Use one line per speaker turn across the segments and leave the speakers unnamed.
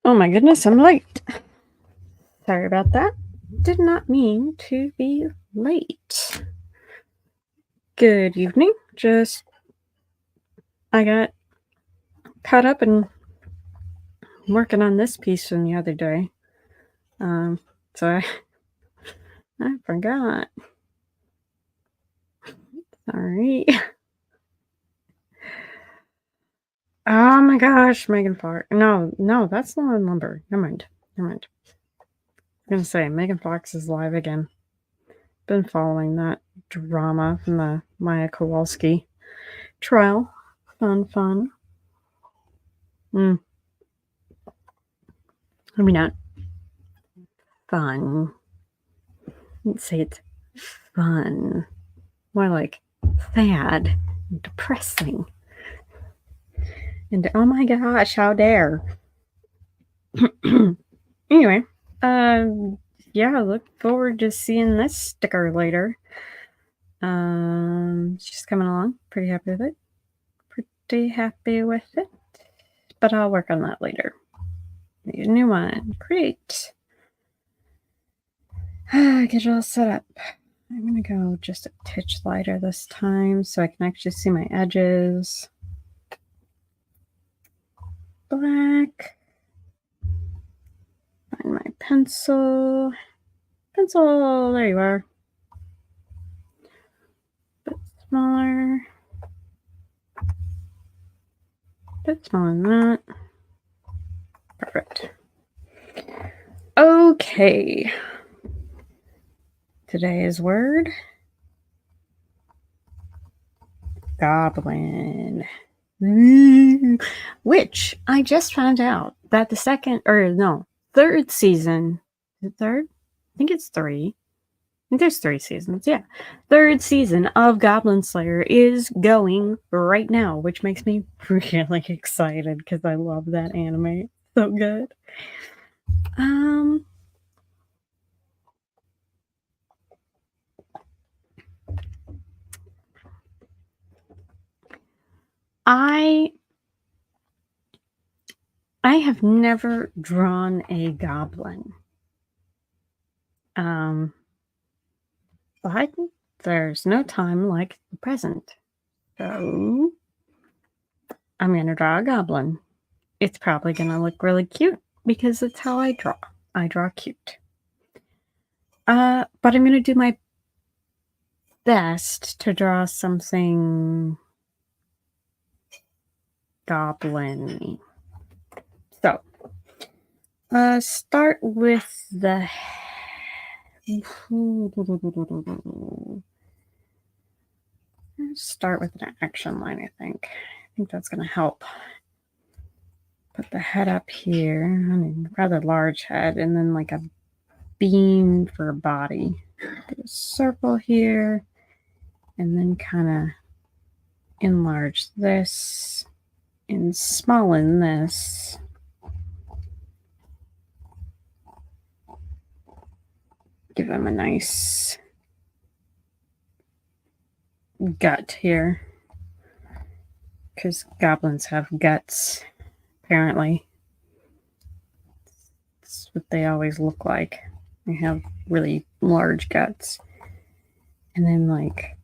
Oh my goodness, I'm late. Sorry about that. Did not mean to be late. Good evening. I got caught up in working on this piece from the other day. So I forgot. Sorry. Oh my gosh, Megan Fox. No, that's not on Lumber. Never mind. I'm gonna say Megan Fox is live again. Been following that drama from the Maya Kowalski trial. Fun. I mean, not fun. Let's say it's fun. More like sad and depressing. And oh my gosh, how dare. Anyway, yeah, look forward to seeing this sticker later. She's coming along. Pretty happy with it. But I'll work on that later. Need a new one. Great. Get it all set up. I'm going to go just a titch lighter this time so I can actually see my edges. Black. Find my pencil. There you are. Bit smaller. Bit smaller than that. Perfect. Okay. Today's word. Goblin. Which I just found out that the third season. Is it third? I think it's 3. I think there's 3 seasons. Yeah. Third season of Goblin Slayer is going right now, which makes me really excited because I love that anime. So good. I have never drawn a goblin. But there's no time like the present. So I'm going to draw a goblin. It's probably going to look really cute because it's how I draw. I draw cute. But I'm going to do my best to draw something goblin-y. So, start with the... Start with an action line, I think. I think that's going to help. Put the head up here. I mean, rather large head, and then like a beam for a body. Put a circle here, and then kind of enlarge this and smallen this. Give him a nice gut here, because goblins have guts, apparently. That's what they always look like. They have really large guts. And then like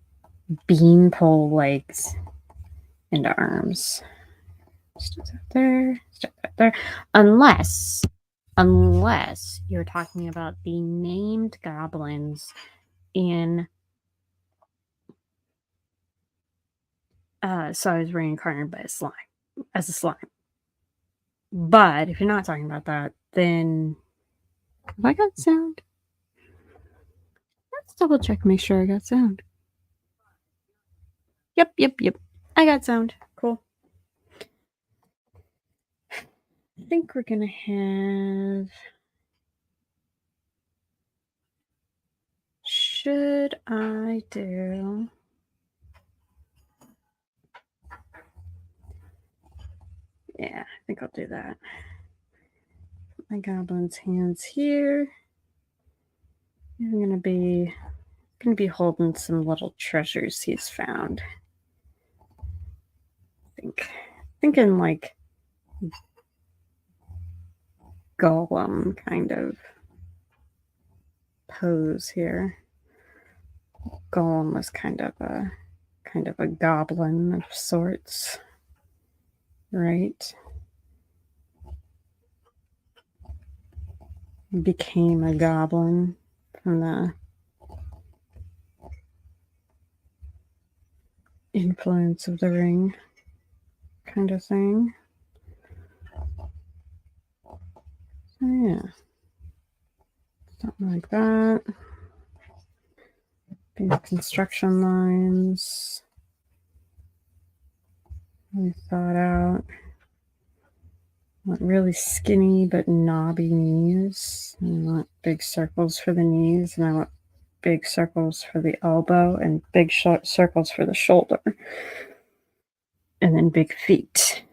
beanpole legs and arms. Start that there. Unless you're talking about the named goblins in So I was reincarnated by as a slime. But if you're not talking about that, then have I got sound? Let's double check, make sure I got sound. Yep. I got sound. Cool. I think we're gonna have... Should I do... Yeah, I think I'll do that. Put my goblin's hands here. I'm gonna be holding some little treasures he's found. Thinking like golem kind of pose here. Golem was kind of a goblin of sorts, right? Became a goblin from the influence of the ring kind of thing. So yeah, something like that. These construction lines, really thought out. I want really skinny but knobby knees. I want big circles for the knees, and I want big circles for the elbow and big circles for the shoulder. And then big feet.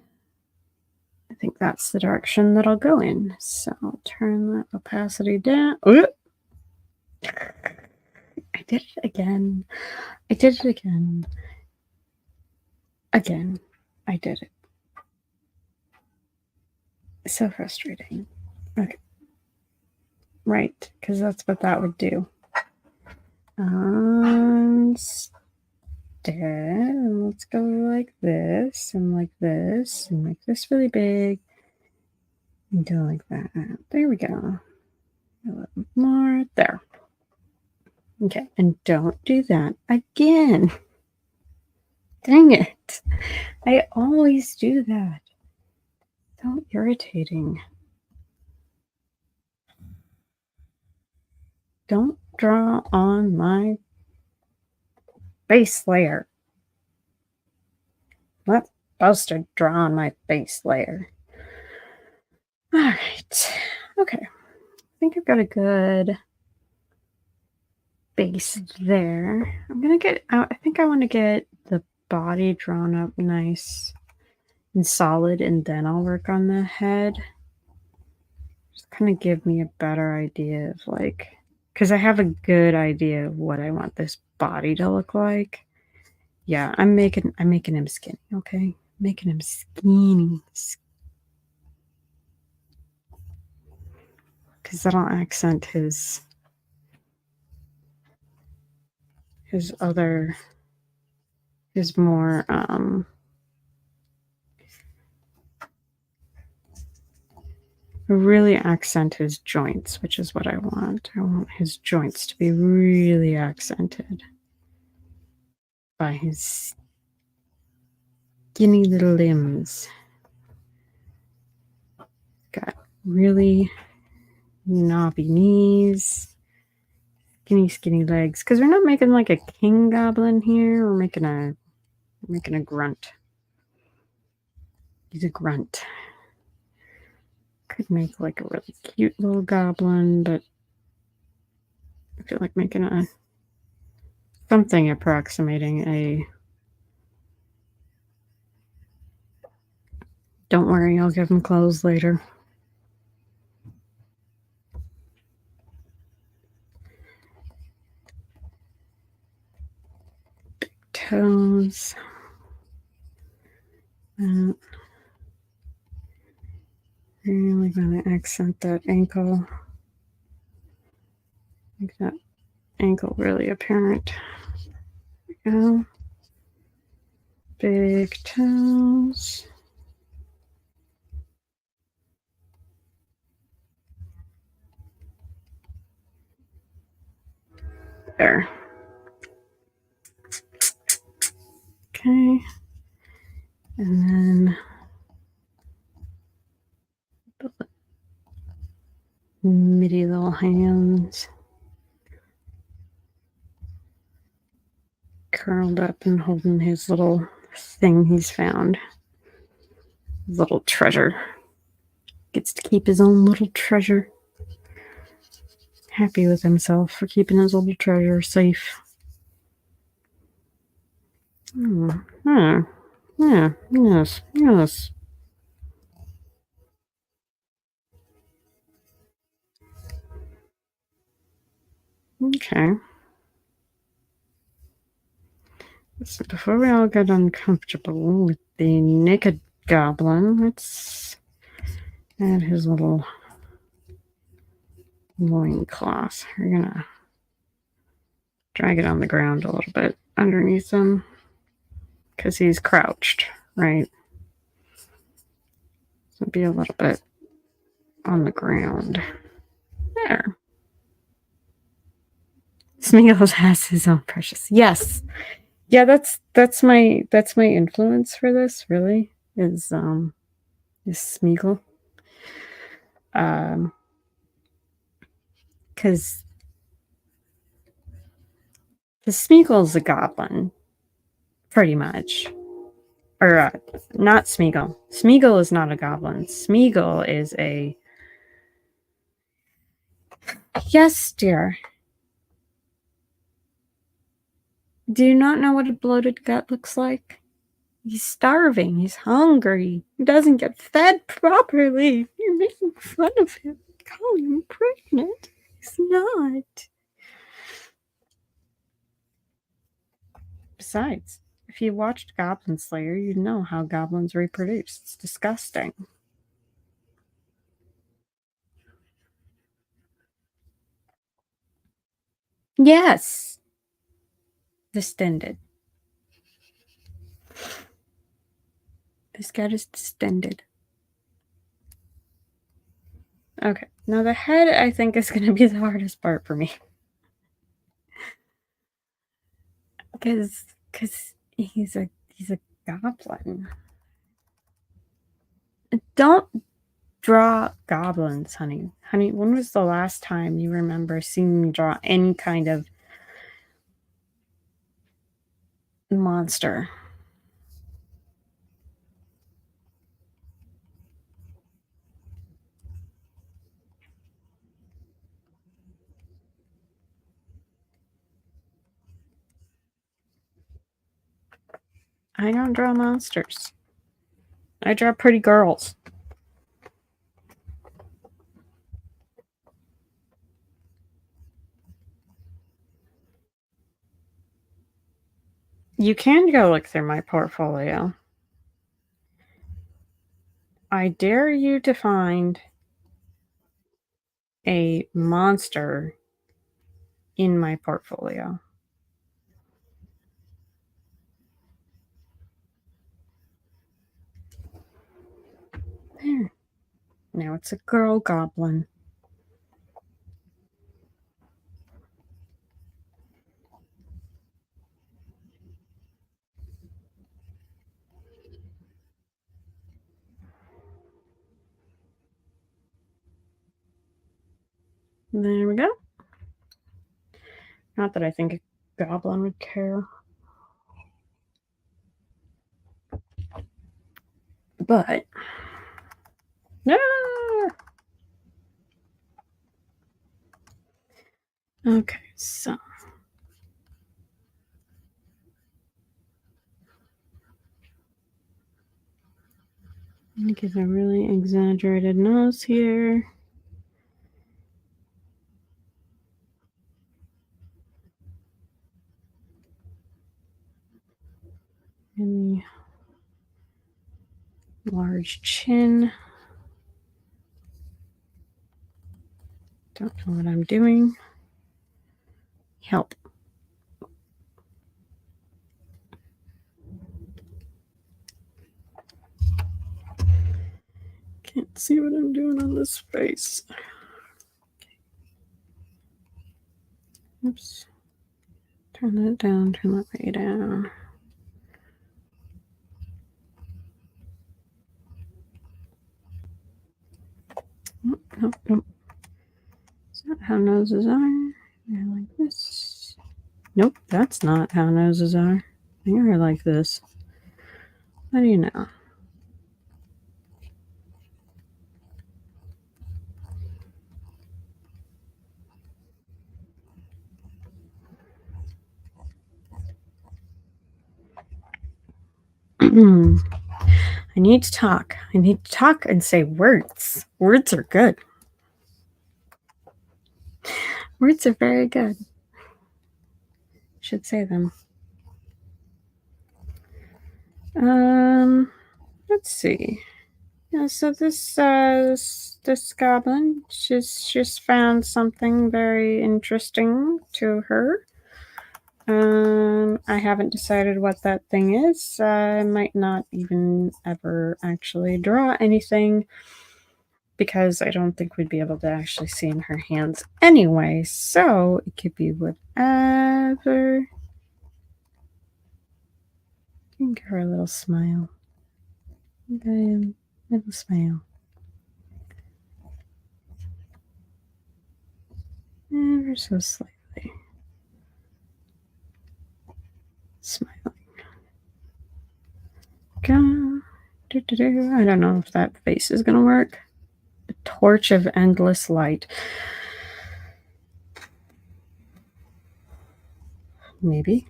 I think that's the direction that I'll go in. So I'll turn that opacity down. Oop. I did it again. I did it again. Again, I did it. So frustrating. Okay. Right, because that's what that would do. Instead, let's go like this, and make this really big, and do it like that. There we go. A little more. There. Okay, and don't do that again. Dang it. I always do that. So irritating. Don't draw on my base layer. I'm not supposed to draw on my base layer. All right. Okay. I think I've got a good base there. I'm going to get out. I think I want to get the body drawn up nice and solid, and then I'll work on the head. Just kind of give me a better idea of like, because I have a good idea of what I want this body to look like. Yeah, I'm making him skinny, okay? Making him skinny. Because that'll accent his more really accent his joints, which is what I want. I want his joints to be really accented by his skinny little limbs. Got really knobby knees, skinny legs. Because we're not making like a king goblin here. We're making a grunt. He's a grunt. Could make like a really cute little goblin, but I feel like making something approximating a. Don't worry, I'll give him clothes later. Big toes. Really going to accent that ankle. Make that ankle really apparent. There we go. Big toes. There. Okay. And then middy little hands. Curled up and holding his little thing he's found. His little treasure. Gets to keep his own little treasure. Happy with himself for keeping his little treasure safe. Yeah, yes. Okay. So before we all get uncomfortable with the naked goblin, let's add his little loincloth. We're gonna drag it on the ground a little bit underneath him because he's crouched, right? So be a little bit on the ground. There. Smeagol has his own precious. Yes. Yeah, that's my influence for this, really, is Smeagol. Because Smeagol's a goblin, pretty much. Or not Smeagol. Smeagol is not a goblin. Smeagol is a... Yes, dear. Do you not know what a bloated gut looks like? He's starving. He's hungry. He doesn't get fed properly. You're making fun of him. Calling him pregnant. He's not. Besides, if you watched Goblin Slayer, you'd know how goblins reproduce. It's disgusting. Yes. Distended. This cat is distended. Okay. Now the head, I think, is going to be the hardest part for me. Because he's a goblin. Don't draw goblins, honey. Honey, when was the last time you remember seeing me draw any kind of monster? I don't draw monsters. I draw pretty girls. You can go look through my portfolio. I dare you to find a monster in my portfolio. There. Now it's a girl goblin. There we go. Not that I think a goblin would care. But... No! Okay, so... I'm going to give a really exaggerated nose here. Really large chin. Don't know what I'm doing. Help. Can't see what I'm doing on this face. Oops. Turn that down, turn that way down. Nope, nope. Is that how noses are? They're like this. Nope, that's not how noses are. They're like this. How do you know? I need to talk. I need to talk and say words. Words are good. Words are very good. Should say them. Let's see. Yeah, so this this goblin. She's just found something very interesting to her. I haven't decided what that thing is. I might not even ever actually draw anything because I don't think we'd be able to actually see in her hands anyway. So it could be whatever. Give her a little smile. Okay, little smile. Ever so slightly. Smiling. Go. I don't know if that face is going to work. The torch of endless light. Maybe.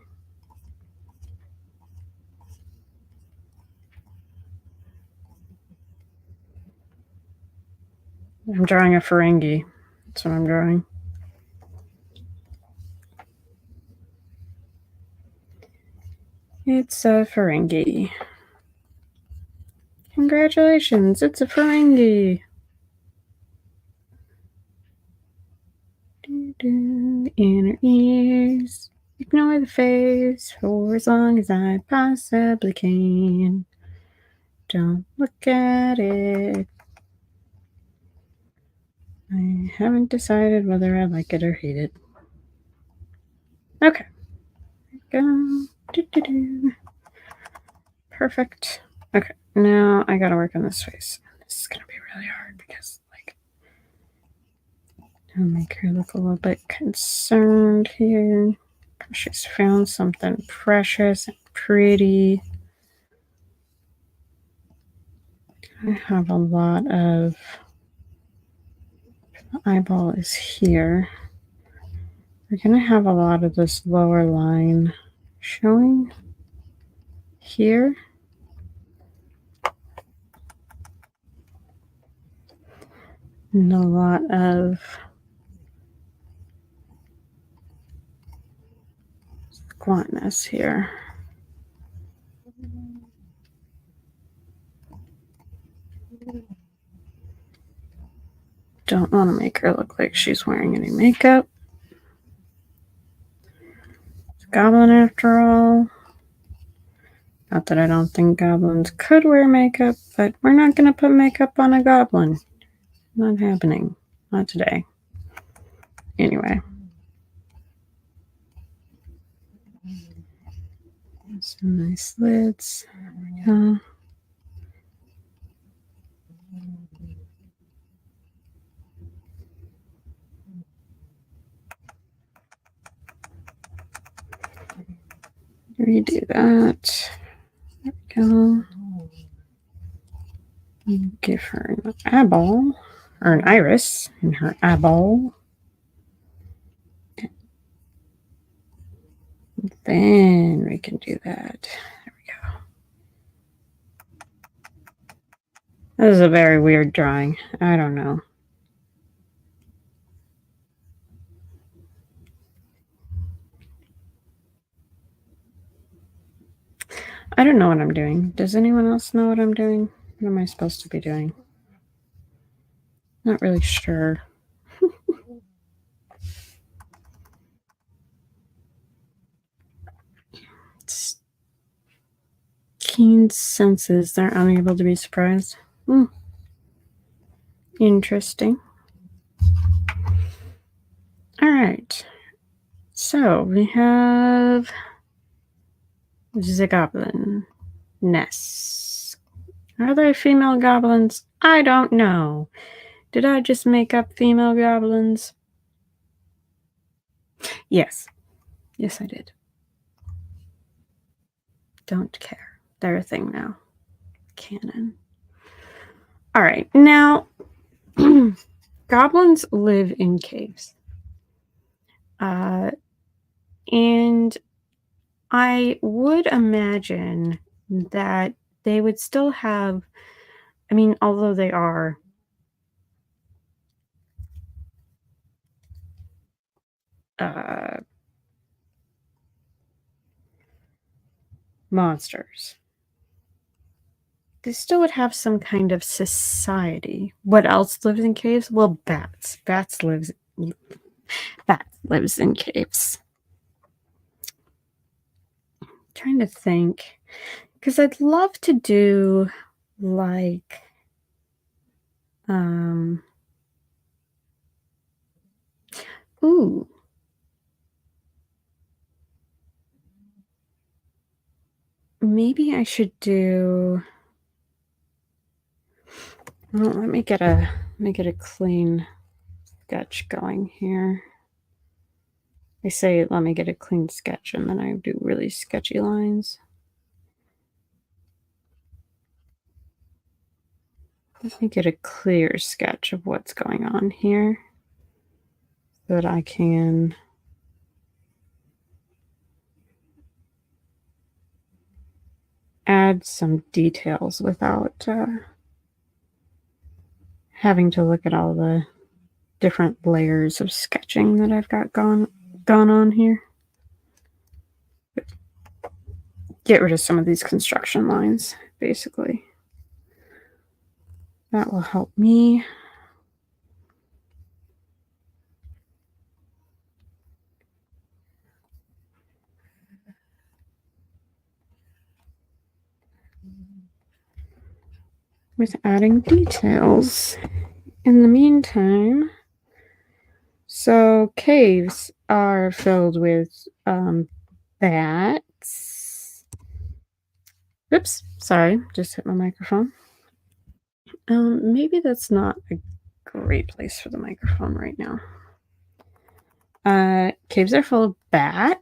I'm drawing a Ferengi. That's what I'm drawing. It's a Ferengi. Congratulations, it's a Ferengi. Inner ears. Ignore the face for as long as I possibly can. Don't look at it. I haven't decided whether I like it or hate it. Okay. Go. Perfect. Okay. Now I gotta work on this face. This is gonna be really hard because, like, I'll make her look a little bit concerned here. She's found something precious and pretty. I have a lot of. The eyeball is here. We're going to have a lot of this lower line showing here. And a lot of squatness here. Don't want to make her look like she's wearing any makeup. It's a goblin after all. Not that I don't think goblins could wear makeup, but we're not going to put makeup on a goblin. Not happening. Not today. Anyway. Some nice lids. There we go. Redo that. There we go. Give her an eyeball, or an iris in her eyeball. Then we can do that. There we go. That is a very weird drawing. I don't know. I don't know what I'm doing. Does anyone else know what I'm doing? What am I supposed to be doing? Not really sure. It's keen senses. They're unable to be surprised. Interesting. All right. So we have the goblin nest. Are there female goblins? I don't know. Did I just make up female goblins? Yes. Yes, I did. Don't care. They're a thing now. Canon. All right. Now, goblins live in caves. And I would imagine that they would still have, I mean, although they are monsters, they still would have some kind of society. What else lives in caves? Well, bats. Bats lives in caves. I'm trying to think, because I'd love to do like ooh, maybe I should do. Well, let me get a clean sketch going here. I say let me get a clean sketch, and then I do really sketchy lines. Let me get a clear sketch of what's going on here so that I can add some details without having to look at all the different layers of sketching that I've got gone on here. Get rid of some of these construction lines, basically. That will help me. With adding details. In the meantime, so caves are filled with bats. Oops, sorry, just hit my microphone. Maybe that's not a great place for the microphone right now. Caves are full of bats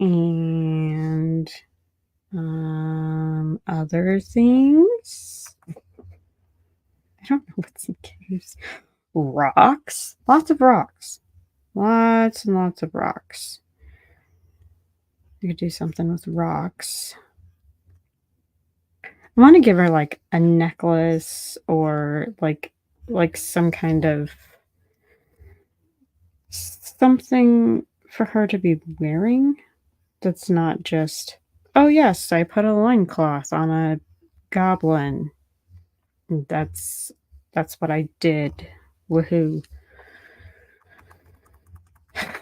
and other things. I don't know what's in caves. Rocks. Lots of rocks. Lots and lots of rocks. I could do something with rocks. I want to give her like a necklace or like some kind of something for her to be wearing that's not just, oh yes, I put a loincloth on a goblin. That's what I did. Woohoo. But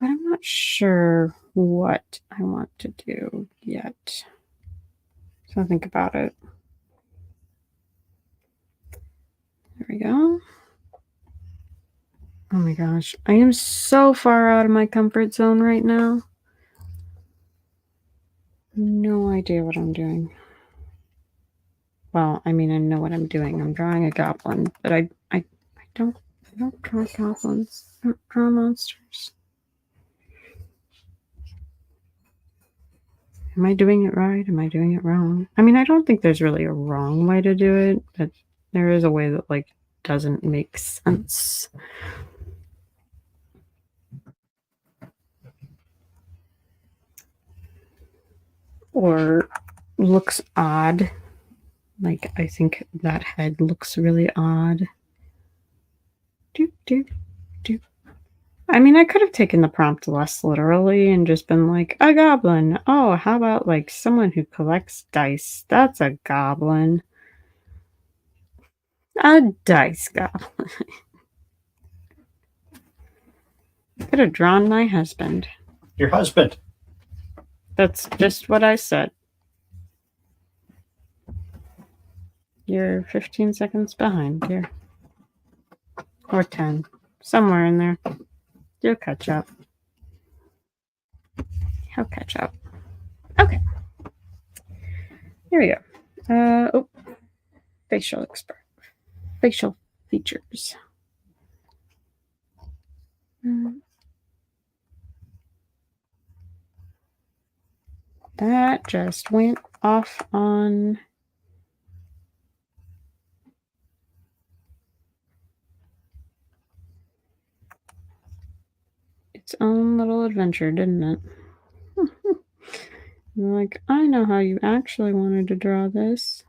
I'm not sure what I want to do yet. So think about it. There we go. Oh my gosh. I am so far out of my comfort zone right now. No idea what I'm doing. Well, I mean, I know what I'm doing. I'm drawing a goblin, but I don't draw goblins. I don't draw monsters. Am I doing it right? Am I doing it wrong? I mean, I don't think there's really a wrong way to do it, but there is a way that like doesn't make sense. Or looks odd. Like, I think that head looks really odd. Doop, doop, doop. I mean, I could have taken the prompt less literally and just been like, a goblin. Oh, how about like someone who collects dice? That's a goblin. A dice goblin. Could have drawn my husband.
Your husband.
That's just what I said. You're 15 seconds behind, dear. Or 10. Somewhere in there. You'll catch up. He'll catch up. Okay. Here we go. Oh. Facial features. That just went off on its own little adventure, didn't it? Like, I know how you actually wanted to draw this.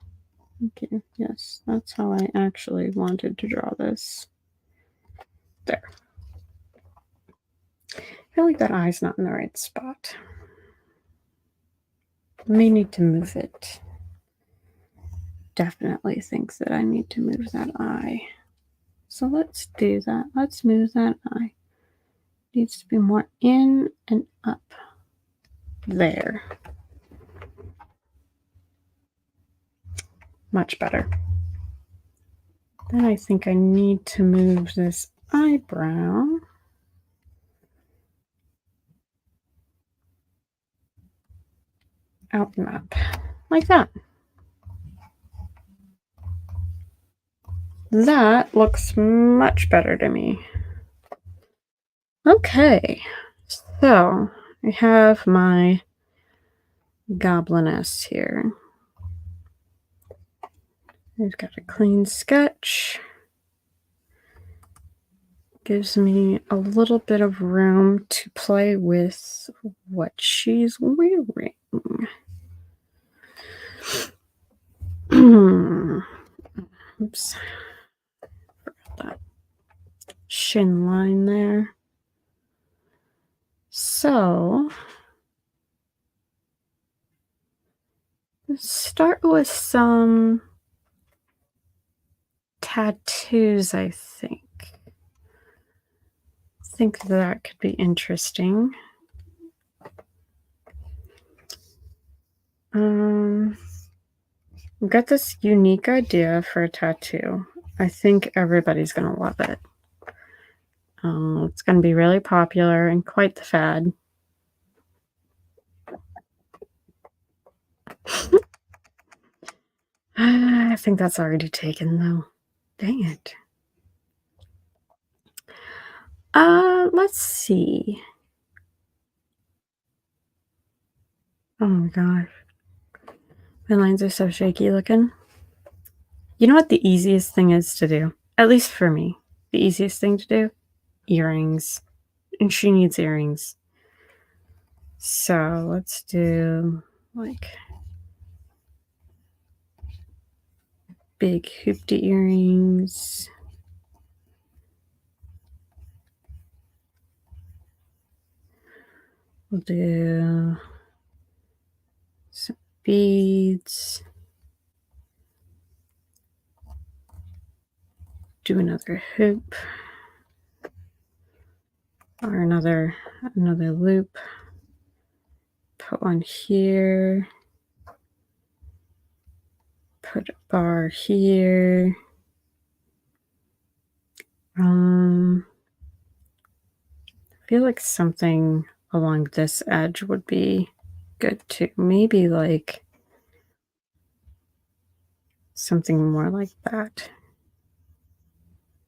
Okay, yes, that's how I actually wanted to draw this. There. I feel like that eye's not in the right spot. May need to move it. definitely thinks that I need to move that eye. So let's do that. Let's move that eye. Needs to be more in and up. There. Much better. Then I think I need to move this eyebrow. Out and up. Like that. That looks much better to me. Okay. So I have my gobliness here. I've got a clean sketch. Gives me a little bit of room to play with what she's wearing. Oops. Forgot that shin line there. So let's start with some tattoos, I think. I think that could be interesting. I've got this unique idea for a tattoo. I think everybody's going to love it. It's going to be really popular and quite the fad. I think that's already taken, though. Dang it. Let's see. Oh my gosh. My lines are so shaky looking. You know what the easiest thing is to do? At least for me. The easiest thing to do? Earrings. And she needs earrings. So let's do like big hoopty earrings. We'll do some beads. Do another hoop. Or another loop. Put one here. Put a bar here. I feel like something along this edge would be good too. Maybe like something more like that.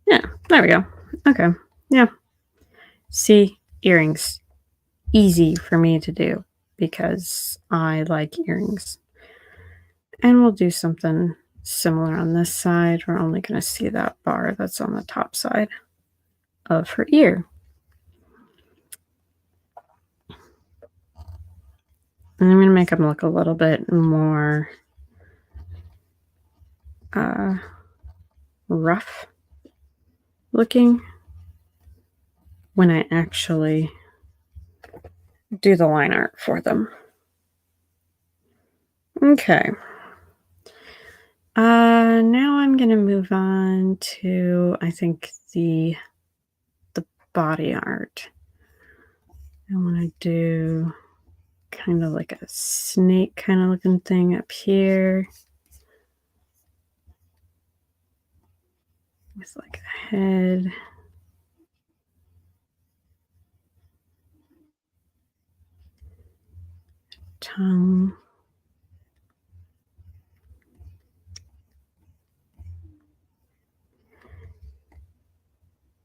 Yeah, there we go. Okay, yeah. See, earrings. Easy for me to do because I like earrings. And we'll do something similar on this side. We're only going to see that bar that's on the top side of her ear. And I'm going to make them look a little bit more rough looking when I actually do the line art for them. Okay. Now I'm going to move on to, I think, the body art. I want to do kind of like a snake kind of looking thing up here with like a head. Tongue.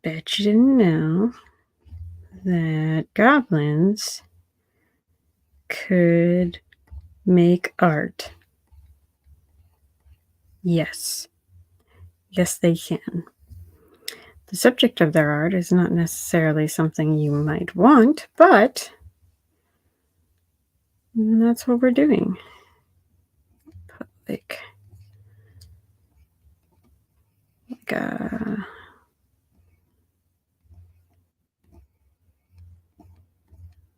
Bet you didn't know that goblins could make art. Yes. Yes, they can. The subject of their art is not necessarily something you might want, but that's what we're doing. Put like a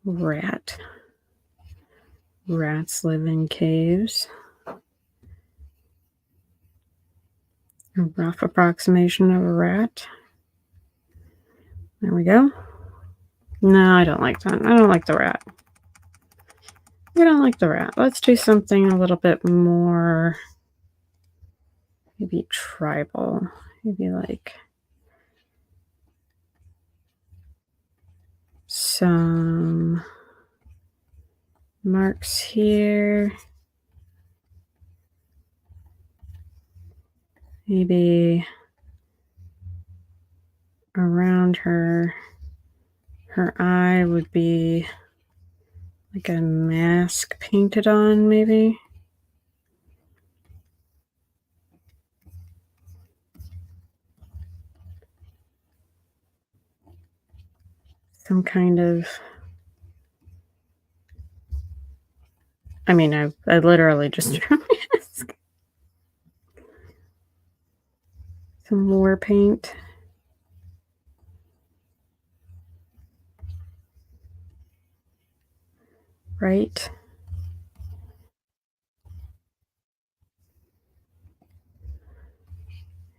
rat. Rats live in caves. A rough approximation of a rat. There we go. No, I don't like that. I don't like the rat. I don't like the rat. Let's do something a little bit more, maybe tribal. Maybe like some marks here. Maybe around her eye would be like a mask painted on, maybe. Some kind of, I mean, I literally just drew a mask. Some more paint. Right.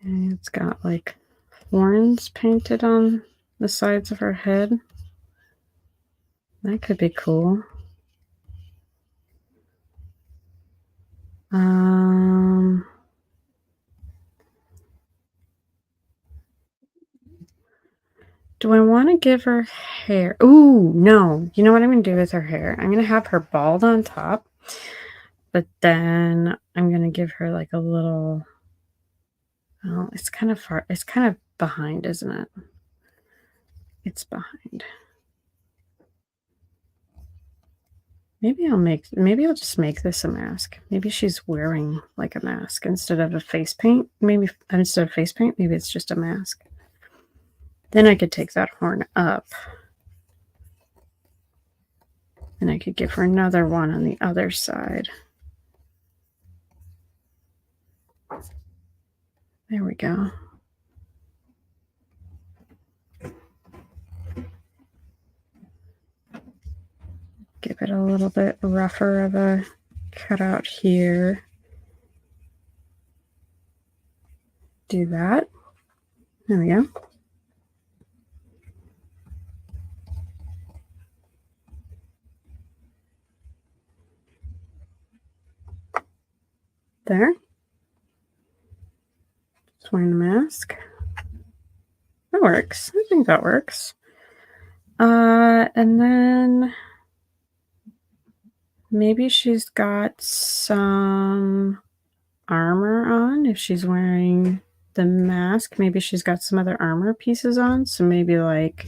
And it's got like horns painted on the sides of her head. That could be cool. Do I want to give her hair? Ooh, no. You know what I'm going to do with her hair? I'm going to have her bald on top, but then I'm going to give her like a little, oh, it's kind of far. It's kind of behind, isn't it? It's behind. Maybe I'll just make this a mask. Maybe she's wearing like a mask instead of a face paint. Maybe instead of face paint, maybe it's just a mask. Then I could take that horn up. And I could give her another one on the other side. There we go. Give it a little bit rougher of a cutout here. Do that. There we go. There. Just wearing the mask. That works. I think that works. And then maybe she's got some armor on if she's wearing the mask. Maybe she's got some other armor pieces on. So maybe like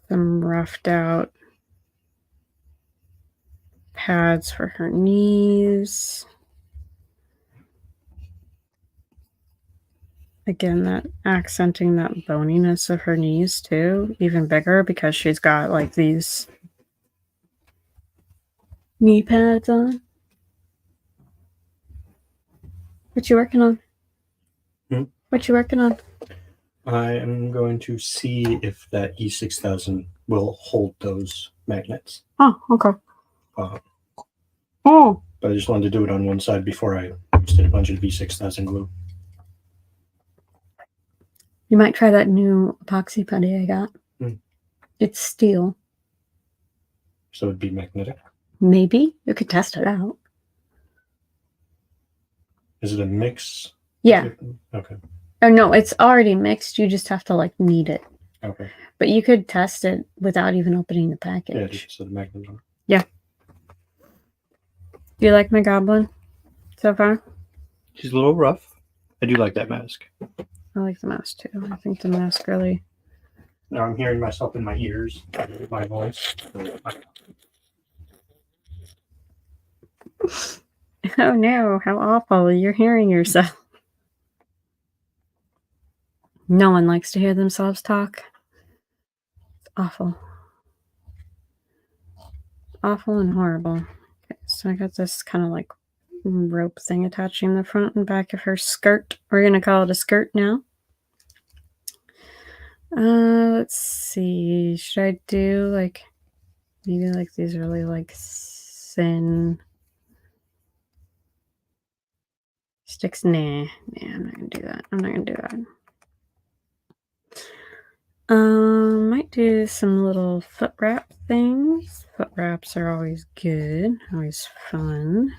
some roughed out pads for her knees. Again, that accenting that boniness of her knees too, even bigger because she's got like these knee pads on. What you working on? What you working on?
I am going to see if that E6000 will hold those magnets.
Oh, okay.
But I just wanted to do it on one side before I did a bunch of V6000 glue.
You might try that new epoxy putty I got. It's steel.
So it'd be magnetic?
Maybe. You could test it out.
Is it a mix?
Yeah.
Okay.
Oh, no, it's already mixed. You just have to like knead it.
Okay.
But you could test it without even opening the package.
Yeah, just so the magnets on.
Yeah. Do you like my goblin so far?
She's a little rough. I do like that mask.
I like the mask too. I think the mask really...
Now I'm hearing myself in my ears, my voice.
Oh no, how awful. You're hearing yourself. No one likes to hear themselves talk. It's awful. Awful and horrible. Okay, so I got this kind of like rope thing attaching the front and back of her skirt. We're going to call it a skirt now. Let's see. Should I do like maybe like these really like thin Sticks, nah, I'm not gonna do that. I'm not gonna do that. Might do some little foot wrap things. Foot wraps are always good, always fun.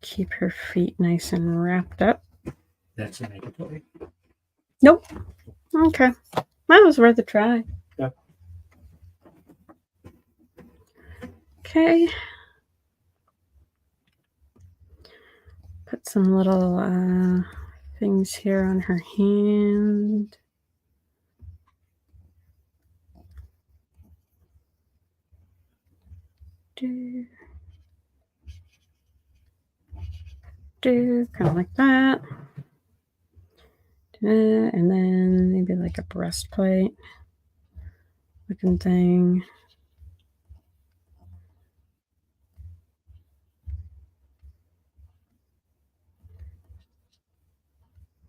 Keep her feet nice and wrapped up.
That's an Inktober.
Nope. Okay. That was worth a try.
Yep.
Okay. Put some little things here on her hand. Kind of like that. And then maybe like a breastplate looking thing.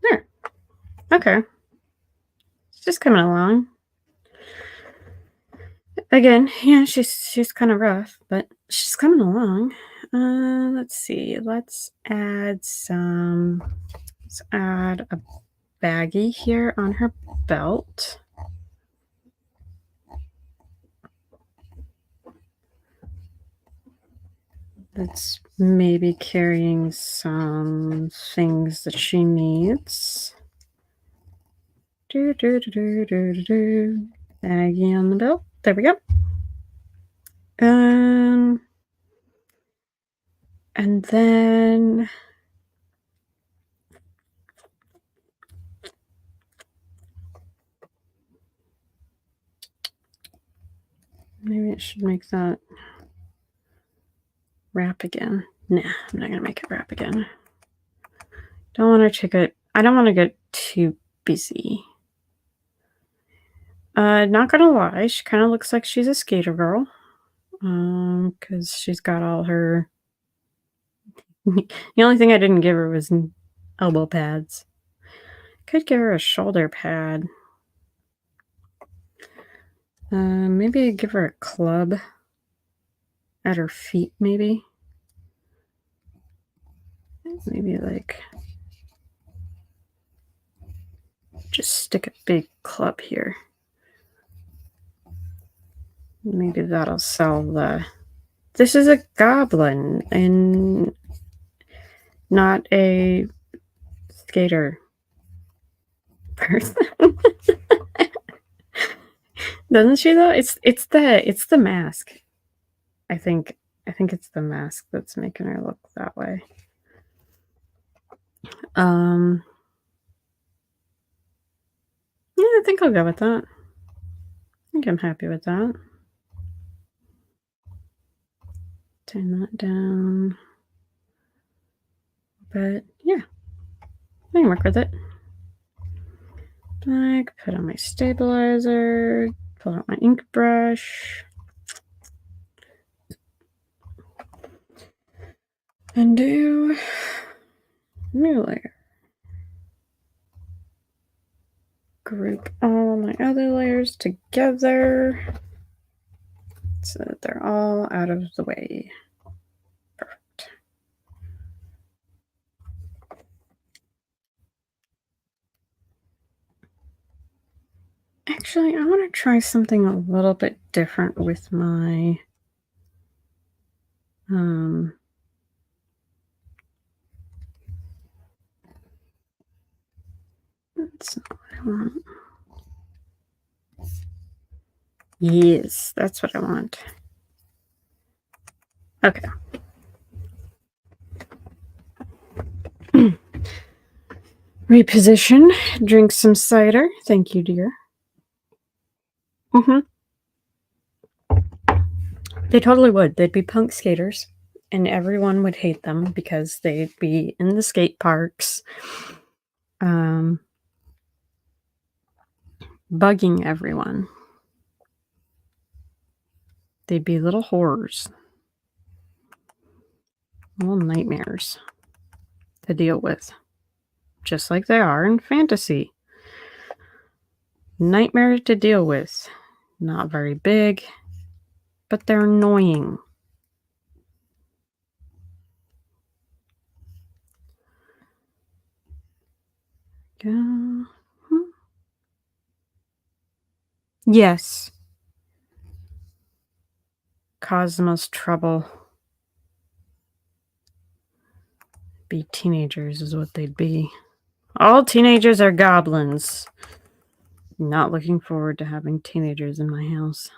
There. Okay. It's just coming along. Again, yeah, she's kind of rough, but she's coming along. Let's see. Let's add a baggie here on her belt. That's maybe carrying some things that she needs. Baggie on the belt. There we go. And then maybe it should make that wrap again. Nah, I'm not gonna make it wrap again. Don't want her to get. I don't want to get too busy. Not gonna lie, she kind of looks like she's a skater girl. Because she's got all her. The only thing I didn't give her was elbow pads. Could give her a shoulder pad. Maybe give her a club at her feet, maybe. Maybe like just stick a big club here. Maybe that'll sell the. This is a goblin and not a skater person. Doesn't she though? It's the mask. I think it's the mask that's making her look that way. Yeah, I think I'll go with that. I think I'm happy with that. Turn that down. But yeah, I can work with it. Black, put on my stabilizer, pull out my ink brush. And do new layer. Group all my other layers together so that they're all out of the way. Perfect. Actually, I want to try something a little bit different with my that's not what I want. Yes, that's what I want. Okay. Reposition. Drink some cider. Thank you, dear. They totally would. They'd be punk skaters, and everyone would hate them because they'd be in the skate parks, bugging everyone. They'd be little horrors, little nightmares to deal with, just like they are in fantasy. Nightmares to deal with. Not very big, but they're annoying. go. Yes. Cause the most trouble. Be teenagers is what they'd be. All teenagers are goblins. Not looking forward to having teenagers in my house.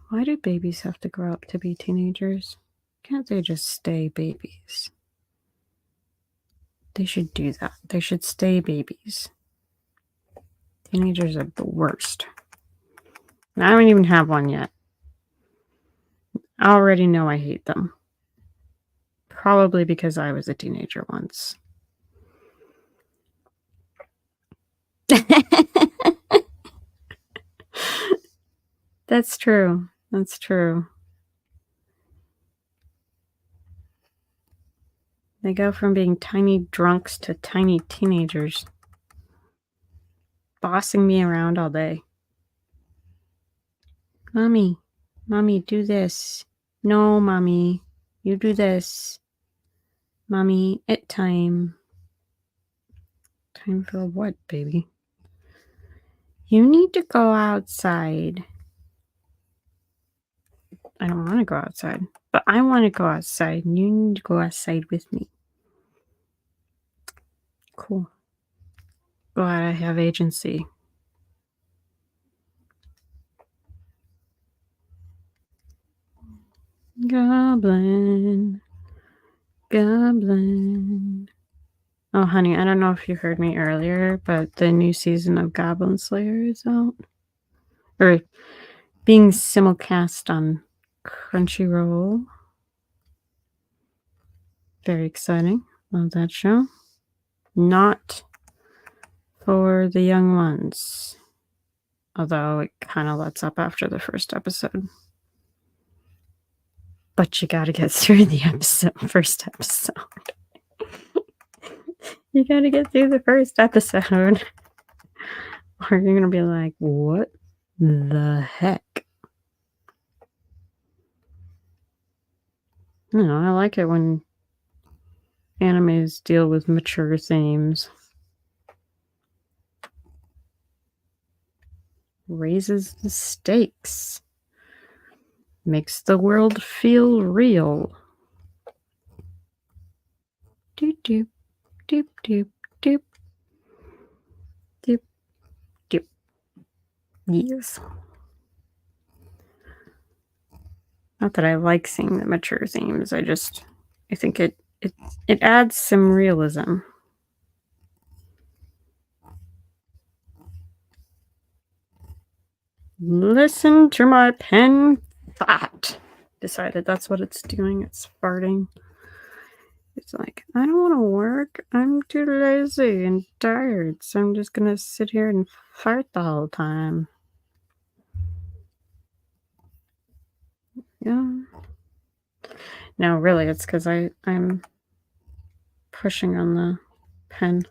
Why do babies have to grow up to be teenagers? Can't they just stay babies? They should do that. They should stay babies. Teenagers are the worst. I don't even have one yet. I already know I hate them. Probably because I was a teenager once. That's true. That's true. They go from being tiny drunks to tiny teenagers. Bossing me around all day. Mommy, do this. No, Mommy, you do this. Mommy, it time. Time for what, baby? You need to go outside. I don't want to go outside, but I want to go outside, and you need to go outside with me. Cool. Glad I have agency. Goblin. Goblin. Oh, honey, I don't know if you heard me earlier, but the new season of Goblin Slayer is out. Or being simulcast on Crunchyroll. Very exciting. Love that show. Not for the young ones. Although it kind of lets up after the first episode. But you gotta get through the first episode. You gotta get through the first episode. Or you're gonna be like, what the heck? You know, I like it when animes deal with mature themes. Raises the stakes. Makes the world feel real. Doop doop doop doop doop doop doop. Yes. Not that I like seeing the mature themes. I think it adds some realism. Listen to my pen fart. Decided that's what it's doing. It's farting. It's like, I don't want to work. I'm too lazy and tired, so I'm just going to sit here and fart the whole time. Yeah. No, really, it's because I'm pushing on the pen.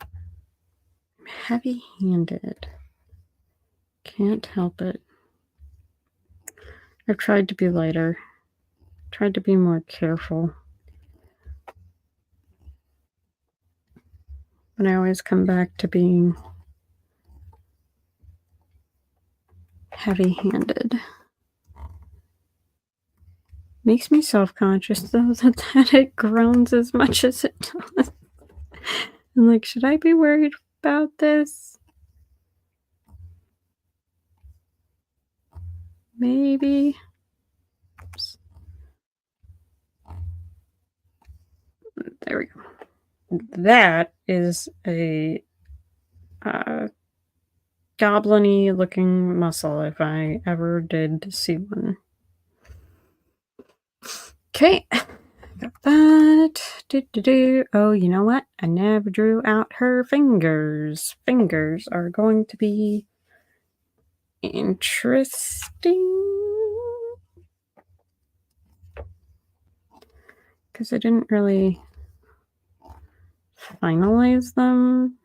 I'm heavy-handed. Can't help it. I've tried to be lighter. Tried to be more careful. But I always come back to being heavy-handed. Makes me self-conscious, though, that it groans as much as it does. I'm like, should I be worried about this? Maybe. Oops. There we go. That is a goblin-y looking muscle, if I ever did see one. Okay. Got that. Oh, you know what? I never drew out her fingers. Fingers are going to be interesting. Because I didn't really finalize them.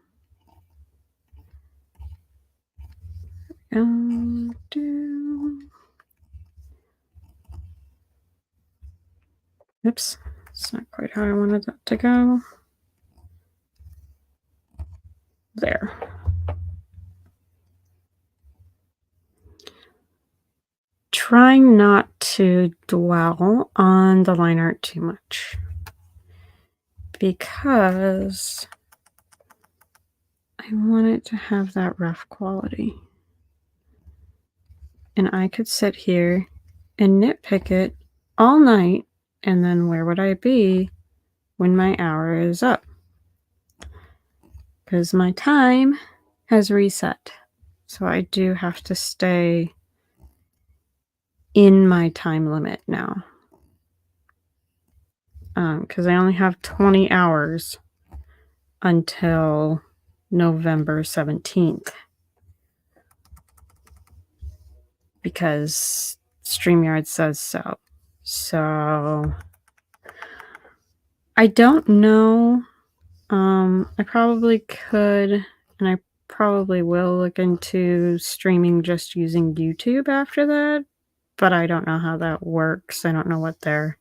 Oops. It's not quite how I wanted that to go. there. Trying not to dwell on the line art too much because I want it to have that rough quality. And I could sit here and nitpick it all night, and then where would I be when my hour is up? Because my time has reset. So I do have to stay in my time limit now. Because I only have 20 hours until November 17th. Because StreamYard says so. So I don't know. I probably could, and I probably will look into streaming just using YouTube after that, but I don't know how that works. I don't know what their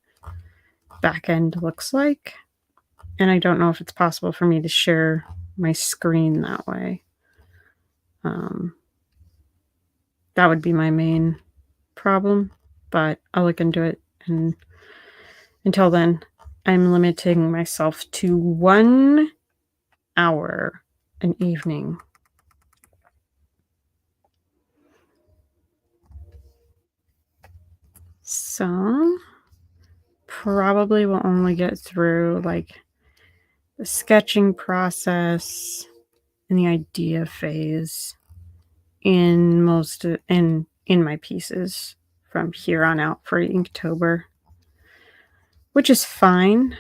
back end looks like, and I don't know if it's possible for me to share my screen that way. That would be my main problem, but I'll look into it, and until then, I'm limiting myself to 1 hour an evening. So probably will only get through like the sketching process and the idea phase in most of, in my pieces from here on out for Inktober, which is fine.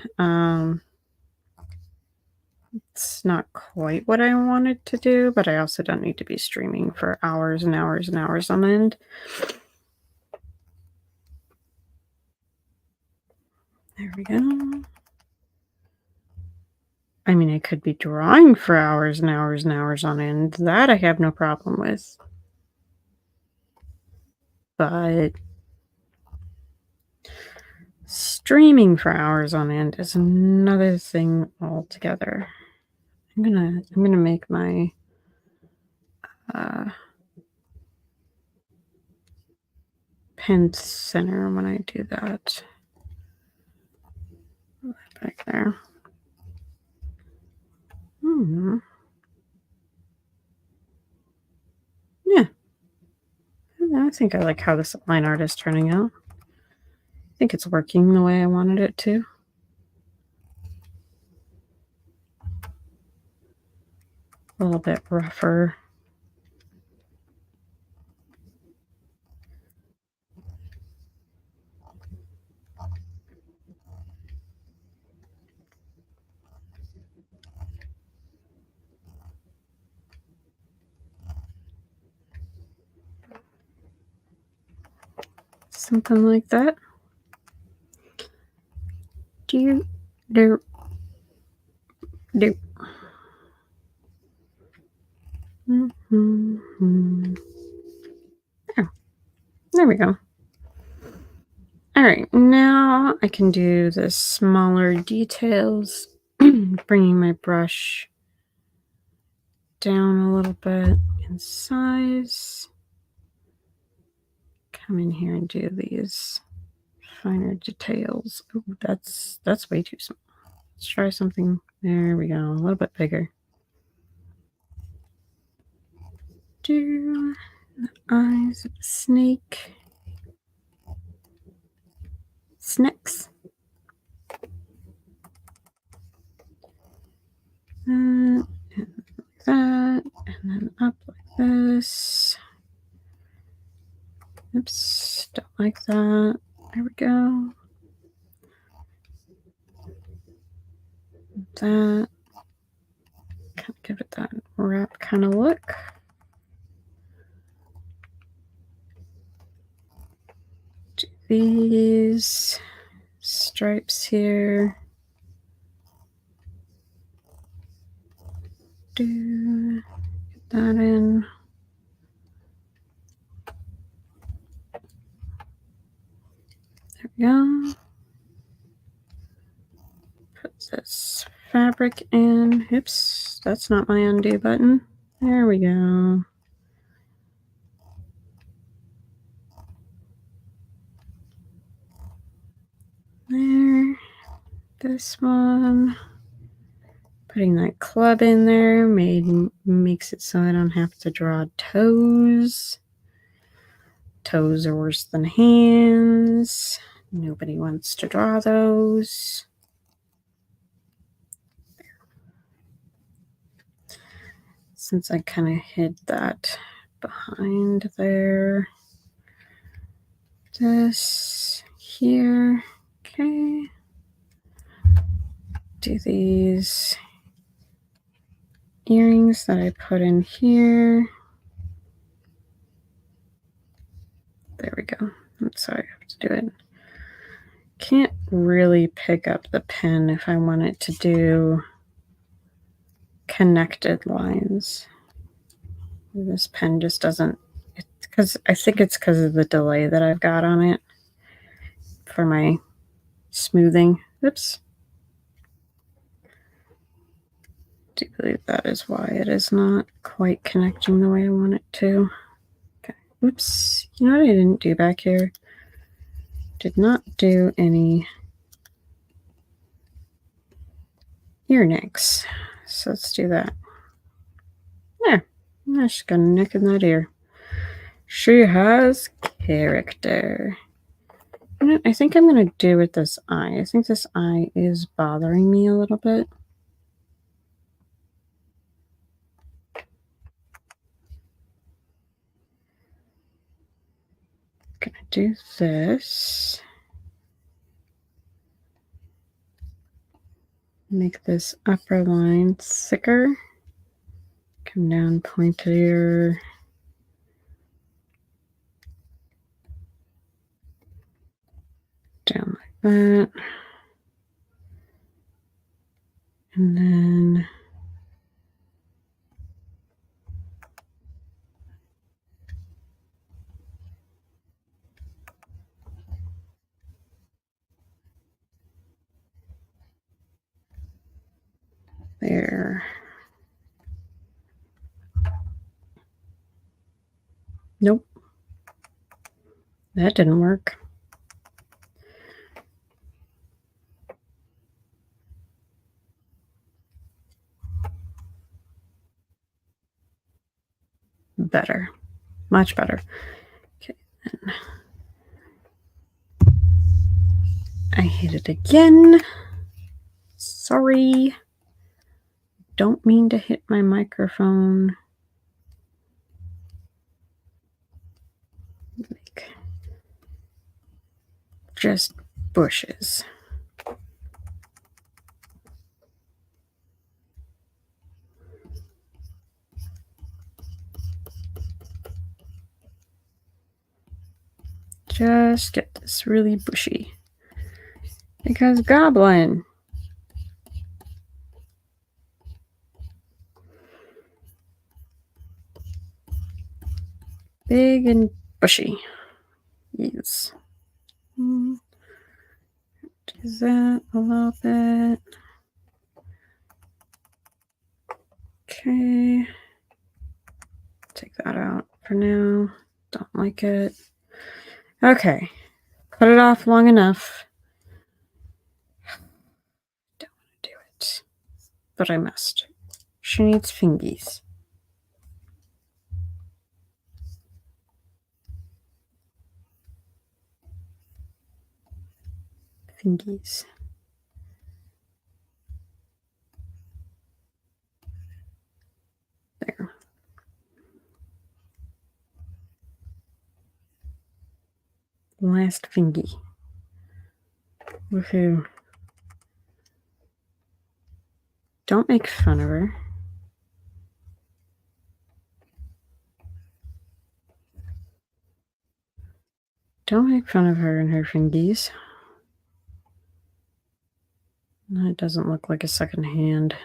It's not quite what I wanted to do, but I also don't need to be streaming for hours and hours and hours on end. There we go. I mean, I could be drawing for hours and hours and hours on end. That I have no problem with. But streaming for hours on end is another thing altogether. I'm gonna make my pen center when I do that. Back there. Yeah. I think I like how this line art is turning out. I think it's working the way I wanted it to. A little bit rougher. Something like that. Do. There we go. All right, now I can do the smaller details, bringing my brush down a little bit in size. Come in here and do these finer details. Oh, that's way too small. Let's try something. There we go, a little bit bigger. Do the eyes of the snake. Snakes. Like that, and then up like this. Oops, don't like that. There we go. That. Kind of give it that wrap kind of look. Do these stripes here. Get that in. There we go. Put this fabric in. Oops, that's not my undo button. There we go. There. This one. Putting that club in there makes it so I don't have to draw toes. Toes are worse than hands. Nobody wants to draw those. Since I kind of hid that behind there. This here. Okay. Do these earrings that I put in here. There we go. That's how I have to do it. Can't really pick up the pen if I want it to do connected lines. This pen just doesn't, because I think it's because of the delay that I've got on it for my smoothing. Oops. I do believe that is why it is not quite connecting the way I want it to. Okay. Oops. You know what I didn't do back here? Did not do any ear nicks. So let's do that. There. Yeah, she's got a nick in that ear. She has character. I think I'm going to do with this eye. I think this eye is bothering me a little bit. Going to do this. Make this upper line thicker. Come down pointier. Down like that. And then there. Nope. That didn't work. Better. Much better. Okay, then I hit it again. Sorry. Don't mean to hit my microphone. Like just bushes. Just get this really bushy. Because Goblin. Big and bushy. Yes. Do that a little bit. Okay. Take that out for now. Don't like it. Okay. Put it off long enough. Don't want to do it. But I must. She needs fingies. Fingies. There. Last fingy. Woohoo. Don't make fun of her. Don't make fun of her and her fingies. That doesn't look like a second hand.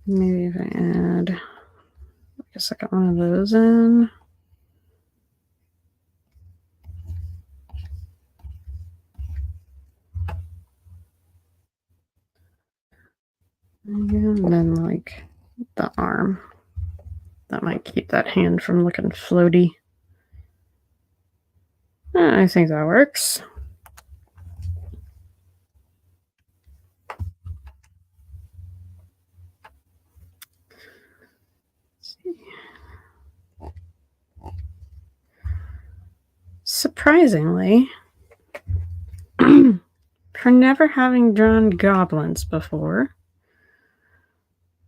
Maybe if I add like a second one of those in. And then like the arm. That might keep that hand from looking floaty. I think that works. Surprisingly, for never having drawn goblins before,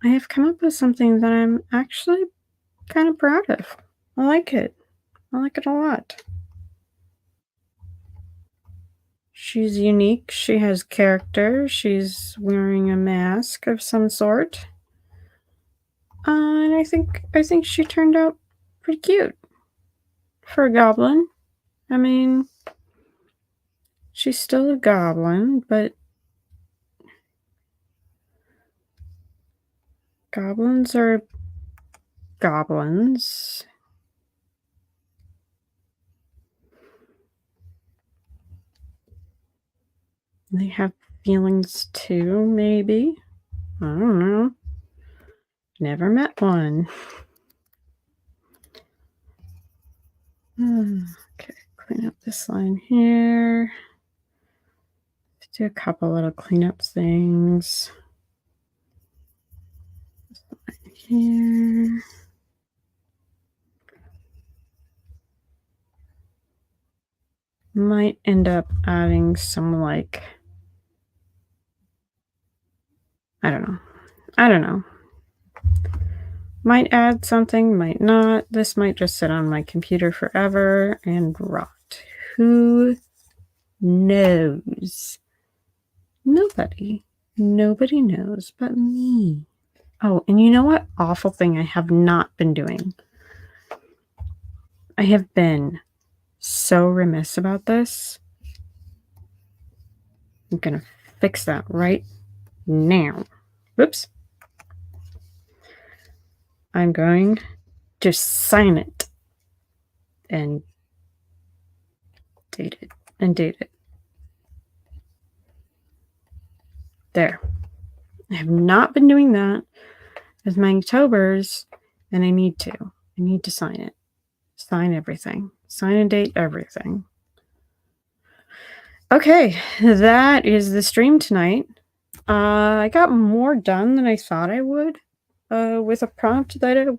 I have come up with something that I'm actually kind of proud of. I like it. I like it a lot. She's unique. She has character. She's wearing a mask of some sort. And I think she turned out pretty cute for a goblin. I mean, she's still a goblin, but goblins are goblins. They have feelings too, maybe. I don't know. Never met one. Okay, clean up this line here. Do a couple little cleanup things. This line here. Might end up adding some like, I don't know. Might add something, might not. This might just sit on my computer forever and rot. Who knows? Nobody knows but me. Oh, and you know what awful thing I have not been doing? I have been so remiss about this. I'm gonna fix that right now. Whoops. I'm going to sign it and date it. There. I have not been doing that with my Inktober's, and I need to. I need to sign it. Sign everything. Sign and date everything. Okay, that is the stream tonight. I got more done than I thought I would with a prompt that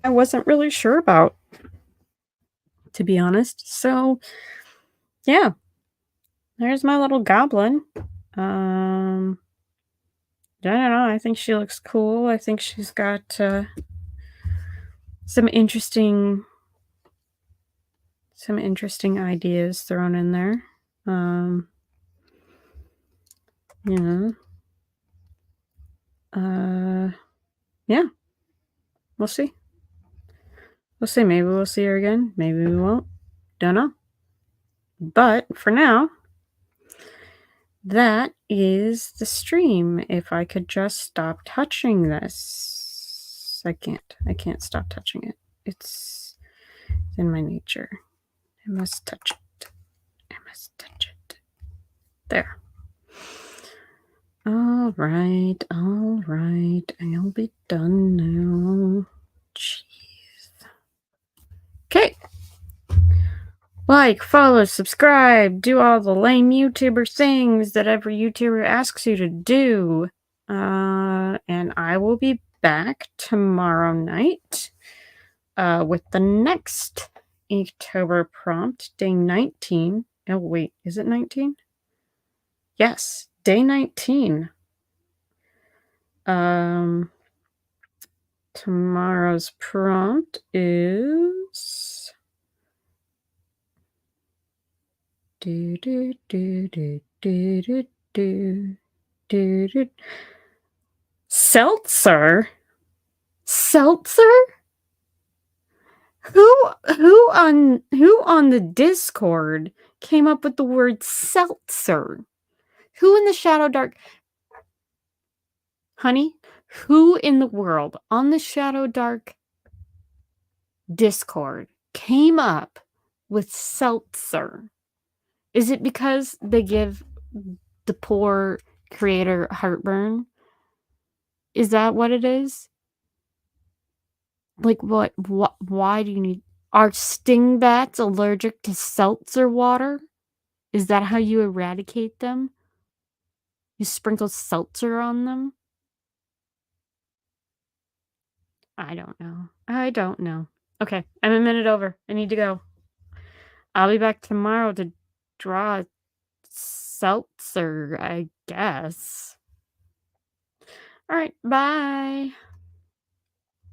I wasn't really sure about, to be honest. So, yeah, there's my little goblin. I don't know. I think she looks cool. I think she's got some interesting ideas thrown in there. You know. Yeah. We'll see. Maybe we'll see her again. Maybe we won't. Don't know. But for now, that is the stream. If I could just stop touching this. I can't stop touching it. It's in my nature. I must touch it. There. All right. I'll be done now. Jeez. Okay. Like, follow, subscribe, do all the lame YouTuber things that every YouTuber asks you to do. And I will be back tomorrow night with the next Inktober prompt, day 19. Oh, wait, is it 19? Yes, day 19. Tomorrow's prompt is seltzer. Who on the Discord came up with the word seltzer? Who in the Shadowdark, honey? Who in the world on the Shadowdark Discord came up with seltzer? Is it because they give the poor creator heartburn? Is that what it is? Like, what why do you need are sting bats allergic to seltzer water? Is that how you eradicate them? You sprinkle seltzer on them? I don't know. I don't know. Okay, I'm a minute over. I need to go. I'll be back tomorrow to draw seltzer, I guess. All right, bye.